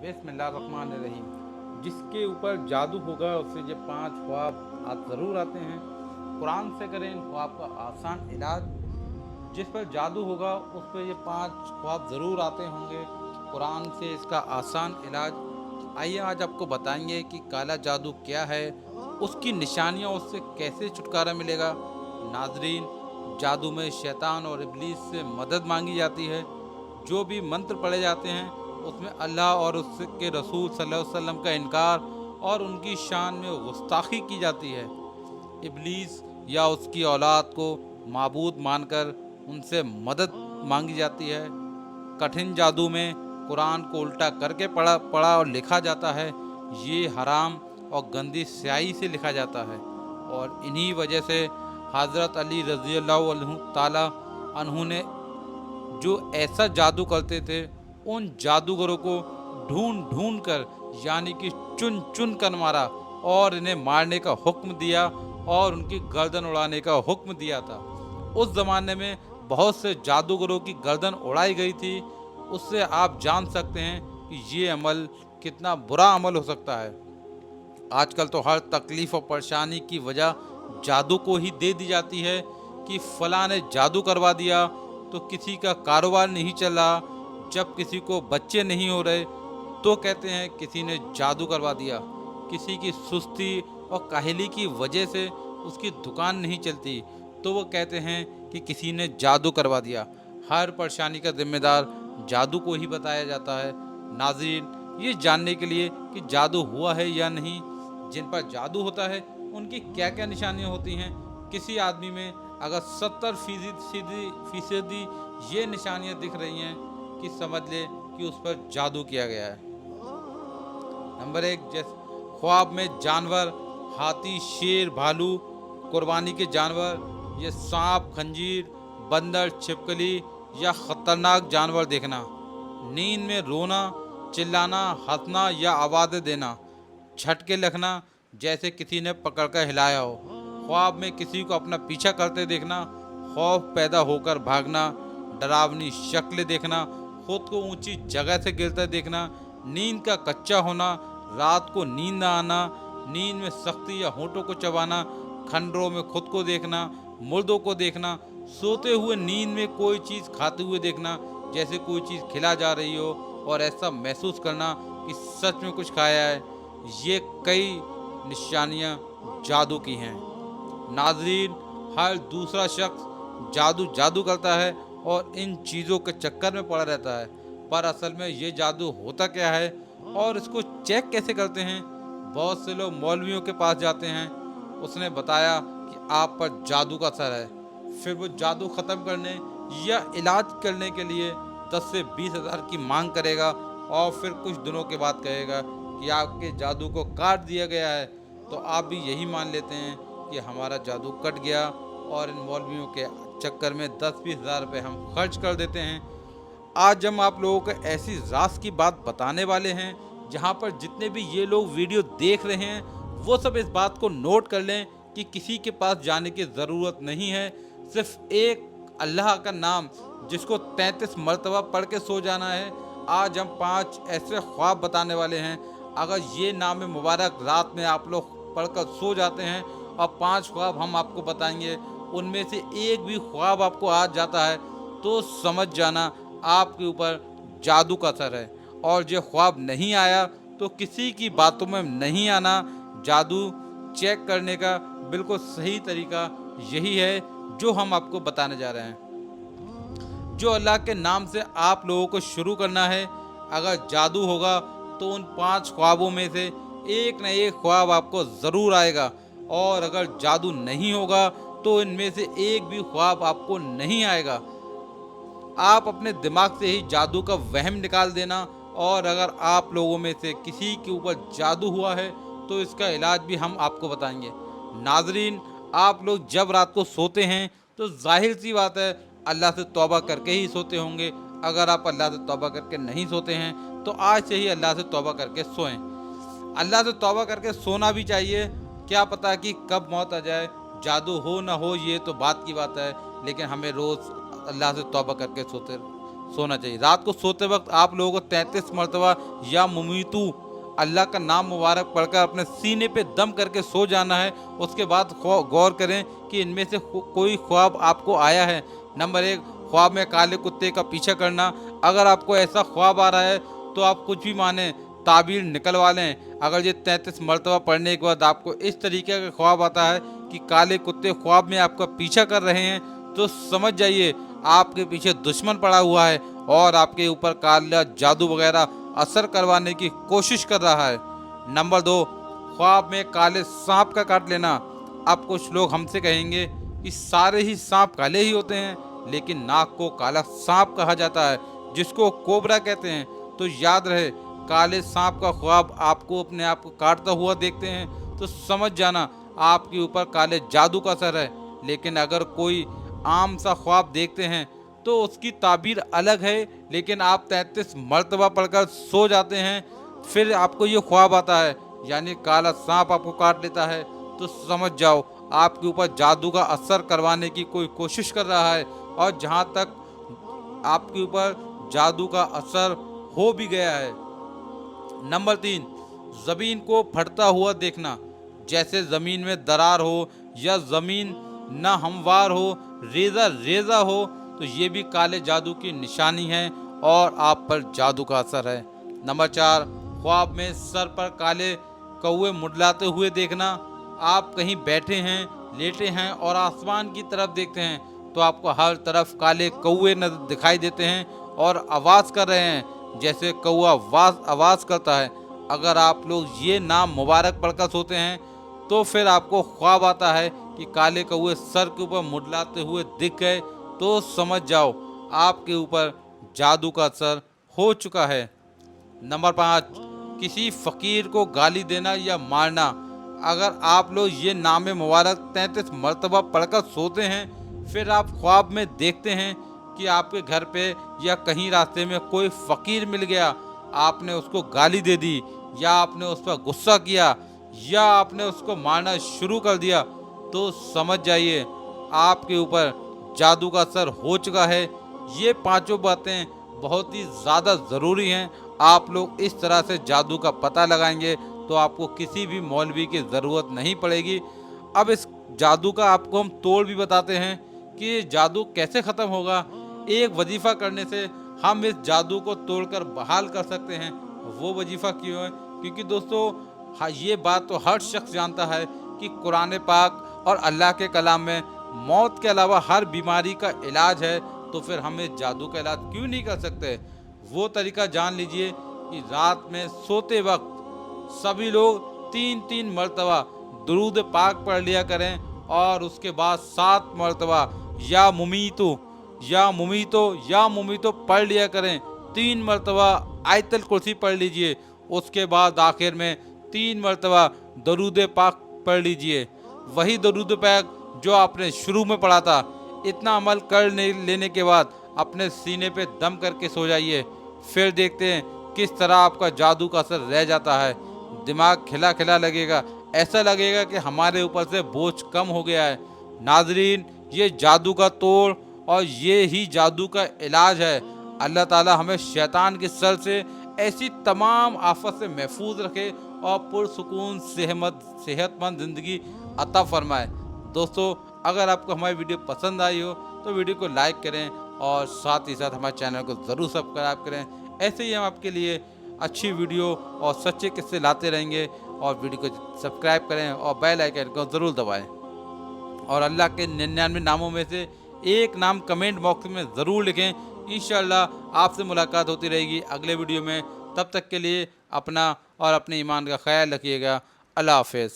बिस्मिल्लाहिर्रहमानिर्रहीम। जिसके ऊपर जादू होगा उससे ये 5 ख्वाब ज़रूर आते हैं। कुरान से करें इन ख्वाब का आसान इलाज। जिस पर जादू होगा उस पर ये 5 ख्वाब ज़रूर आते होंगे। कुरान से इसका आसान इलाज। आइए आज आपको बताएंगे कि काला जादू क्या है, उसकी निशानियाँ, उससे कैसे छुटकारा मिलेगा। नाजरीन, जादू में शैतान और इब्लीस से मदद मांगी जाती है। जो भी मंत्र पढ़े जाते हैं उसमें अल्लाह और उसके रसूल सल्लल्लाहु अलैहि वसल्लम का इनकार और उनकी शान में गुस्ताखी की जाती है। इब्लीस या उसकी औलाद को माबूद मानकर उनसे मदद मांगी जाती है। कठिन जादू में कुरान को उल्टा करके पढ़ा और लिखा जाता है। ये हराम और गंदी स्याही से लिखा जाता है और इन्हीं वजह से हज़रत अली रज़ी अल्लाह ताला अन्हु ने जो ऐसा जादू करते थे उन जादूगरों को ढूंढ ढूंढ कर यानी कि चुन चुन कर मारा और इन्हें मारने का हुक्म दिया और उनकी गर्दन उड़ाने का हुक्म दिया था। उस ज़माने में बहुत से जादूगरों की गर्दन उड़ाई गई थी। उससे आप जान सकते हैं कि ये अमल कितना बुरा अमल हो सकता है। आजकल तो हर तकलीफ़ और परेशानी की वजह जादू को ही दे दी जाती है कि फलां ने जादू करवा दिया तो किसी का कारोबार नहीं चला। जब किसी को बच्चे नहीं हो रहे तो कहते हैं किसी ने जादू करवा दिया। किसी की सुस्ती और काहली की वजह से उसकी दुकान नहीं चलती तो वो कहते हैं कि किसी ने जादू करवा दिया। हर परेशानी का जिम्मेदार जादू को ही बताया जाता है। नाज़रीन, ये जानने के लिए कि जादू हुआ है या नहीं, जिन पर जादू होता है उनकी क्या क्या निशानियां होती हैं। किसी आदमी में अगर 70% ये निशानियां दिख रही हैं कि समझ ले कि उस पर जादू किया गया है। नंबर 1, जैसे ख्वाब में जानवर, हाथी, शेर, भालू, कुर्बानी के जानवर, ये सांप, खंजीर, बंदर, छिपकली या खतरनाक जानवर देखना। नींद में रोना, चिल्लाना, हंसना या आवाज़ें देना। झटके लगना जैसे किसी ने पकड़कर हिलाया हो। ख्वाब में किसी को अपना पीछा करते देखना। खौफ पैदा होकर भागना। डरावनी शक्ल देखना। खुद को ऊंची जगह से गिरते देखना। नींद का कच्चा होना। रात को नींद न आना। नींद में सख्ती या होंठों को चबाना। खंडरों में खुद को देखना। मुर्दों को देखना। सोते हुए नींद में कोई चीज़ खाते हुए देखना जैसे कोई चीज़ खिला जा रही हो और ऐसा महसूस करना कि सच में कुछ खाया है। ये कई निशानियां जादू की हैं। नाजरीन, हर दूसरा शख्स जादू जादू करता है और इन चीज़ों के चक्कर में पड़ा रहता है, पर असल में ये जादू होता क्या है और इसको चेक कैसे करते हैं। बहुत से लोग मौलवियों के पास जाते हैं, उसने बताया कि आप पर जादू का असर है। फिर वो जादू ख़त्म करने या इलाज करने के लिए 10 से 20 हज़ार की मांग करेगा और फिर कुछ दिनों के बाद कहेगा कि आपके जादू को काट दिया गया है। तो आप भी यही मान लेते हैं कि हमारा जादू कट गया और इन मौलवियों के चक्कर में 10-20 हज़ार रुपये हम खर्च कर देते हैं। आज हम आप लोगों को ऐसी राज की बात बताने वाले हैं जहां पर जितने भी ये लोग वीडियो देख रहे हैं वो सब इस बात को नोट कर लें कि किसी के पास जाने की ज़रूरत नहीं है। सिर्फ एक अल्लाह का नाम जिसको 33 मरतबा पढ़ के सो जाना है। आज हम 5 ऐसे ख्वाब बताने वाले हैं। अगर ये नाम मुबारक रात में आप लोग पढ़कर सो जाते हैं और 5 ख्वाब हम आपको बताएंगे, उनमें से एक भी ख्वाब आपको आ जाता है तो समझ जाना आपके ऊपर जादू का असर है। और जो ख्वाब नहीं आया तो किसी की बातों में नहीं आना। जादू चेक करने का बिल्कुल सही तरीका यही है जो हम आपको बताने जा रहे हैं। जो अल्लाह के नाम से आप लोगों को शुरू करना है। अगर जादू होगा तो उन 5 ख्वाबों में से एक न एक ख्वाब आपको ज़रूर आएगा और अगर जादू नहीं होगा तो इनमें से एक भी ख्वाब आपको नहीं आएगा। आप अपने दिमाग से ही जादू का वहम निकाल देना। और अगर आप लोगों में से किसी के ऊपर जादू हुआ है तो इसका इलाज भी हम आपको बताएंगे। नाजरीन, आप लोग जब रात को सोते हैं तो जाहिर सी बात है अल्लाह से तौबा करके ही सोते होंगे। अगर आप अल्लाह से तौबा करके नहीं सोते हैं तो आज से ही अल्लाह से तौबा करके सोएं। अल्लाह से तौबा करके सोना भी चाहिए। क्या पता कि कब मौत आ जाए। जादू हो ना हो ये तो बात की बात है, लेकिन हमें रोज़ अल्लाह से तौबा करके सोना चाहिए। रात को सोते वक्त आप लोगों को 33 मरतबा या मुमीतू अल्लाह का नाम मुबारक पढ़कर अपने सीने पे दम करके सो जाना है। उसके बाद गौर करें कि इनमें से कोई ख्वाब आपको आया है। नंबर 1, ख्वाब में काले कुत्ते का पीछा करना। अगर आपको ऐसा ख्वाब आ रहा है तो आप कुछ भी माने, ताबीर निकलवा लें। अगर ये 33 मरतबा पढ़ने के बाद आपको इस तरीके का ख्वाब आता है कि काले कुत्ते ख्वाब में आपका पीछा कर रहे हैं, तो समझ जाइए आपके पीछे दुश्मन पड़ा हुआ है और आपके ऊपर काला जादू वगैरह असर करवाने की कोशिश कर रहा है। नंबर 2, ख्वाब में काले सांप का काट लेना। अब कुछ लोग हमसे कहेंगे कि सारे ही सांप काले ही होते हैं, लेकिन नाग को काला सांप कहा जाता है, जिसको कोबरा कहते हैं। तो याद रहे, काले सांप का ख्वाब आपको अपने आप को काटता हुआ देखते हैं तो समझ जाना आपके ऊपर काले जादू का असर है। लेकिन अगर कोई आम सा ख्वाब देखते हैं तो उसकी ताबीर अलग है, लेकिन आप 33 मरतबा पढ़कर सो जाते हैं, फिर आपको ये ख्वाब आता है यानी काला सांप आपको काट लेता है, तो समझ जाओ आपके ऊपर जादू का असर करवाने की कोई कोशिश कर रहा है। और जहाँ तक आपके ऊपर जादू का असर हो भी गया है। नंबर 3, ज़मीन को फटता हुआ देखना। जैसे ज़मीन में दरार हो या ज़मीन ना हमवार हो, रेजा रेजा हो, तो ये भी काले जादू की निशानी है और आप पर जादू का असर है। नंबर 4, ख्वाब में सर पर काले कौवे मुडलाते हुए देखना। आप कहीं बैठे हैं, लेटे हैं और आसमान की तरफ देखते हैं तो आपको हर तरफ काले कौवे दिखाई देते हैं और आवाज़ कर रहे हैं जैसे कौवा आवाज़ करता है। अगर आप लोग ये नाम मुबारक पढ़कर सोते हैं तो फिर आपको ख्वाब आता है कि काले कौवे सर के ऊपर मुडलाते हुए दिख गए, तो समझ जाओ आपके ऊपर जादू का असर हो चुका है। नंबर 5, किसी फ़कीर को गाली देना या मारना। अगर आप लोग ये नाम मुबारक 33 मरतबा पढ़कर सोते हैं, फिर आप ख्वाब में देखते हैं कि आपके घर पे या कहीं रास्ते में कोई फ़कीर मिल गया, आपने उसको गाली दे दी या आपने उस पर गुस्सा किया या आपने उसको मारना शुरू कर दिया, तो समझ जाइए आपके ऊपर जादू का असर हो चुका है। ये 5 बातें बहुत ही ज़्यादा ज़रूरी हैं। आप लोग इस तरह से जादू का पता लगाएंगे तो आपको किसी भी मौलवी की ज़रूरत नहीं पड़ेगी। अब इस जादू का आपको हम तोड़ भी बताते हैं कि ये जादू कैसे ख़त्म होगा। एक वजीफ़ा करने से हम इस जादू को तोड़कर बहाल कर सकते हैं। वो वजीफ़ा क्यों है? क्योंकि दोस्तों हाँ, ये बात तो हर शख्स जानता है कि कुरान पाक और अल्लाह के कलाम में मौत के अलावा हर बीमारी का इलाज है, तो फिर हम इस जादू का इलाज क्यों नहीं कर सकते। वो तरीका जान लीजिए कि रात में सोते वक्त सभी लोग 3-3 मरतबा दुरूद पाक पढ़ लिया करें और उसके बाद 7 मरतबा या मुमीतो या मुमीतो या मुमीतो पढ़ लिया करें। 3 मरतबा आयतल कुर्सी पढ़ लीजिए। उसके बाद आखिर में 3 मरतबा दरूद पाक पढ़ लीजिए। वही दरूद पाक जो आपने शुरू में पढ़ा था। इतना अमल कर लेने के बाद अपने सीने पे दम करके सो जाइए। फिर देखते हैं किस तरह आपका जादू का असर रह जाता है। दिमाग खिला खिला लगेगा, ऐसा लगेगा कि हमारे ऊपर से बोझ कम हो गया है। नाजरीन, ये जादू का तोड़ और ये ही जादू का इलाज है। अल्लाह ताला हमें शैतान के शर से ऐसी तमाम आफत से महफूज रखे और पुरसुकून सेहतमंद ज़िंदगी अता फरमाए। दोस्तों, अगर आपको हमारी वीडियो पसंद आई हो तो वीडियो को लाइक करें और साथ ही साथ हमारे चैनल को ज़रूर सब्सक्राइब करें। ऐसे ही हम आपके लिए अच्छी वीडियो और सच्चे किस्से लाते रहेंगे। और वीडियो को सब्सक्राइब करें और बेल आइकन को ज़रूर दबाएं। और अल्लाह के 99 नामों में से एक नाम कमेंट बॉक्स में ज़रूर लिखें। इंशाअल्लाह आपसे मुलाकात होती रहेगी अगले वीडियो में। तब तक के लिए अपना और अपने ईमान का ख्याल रखिएगा। अल्लाह हाफ़िज़।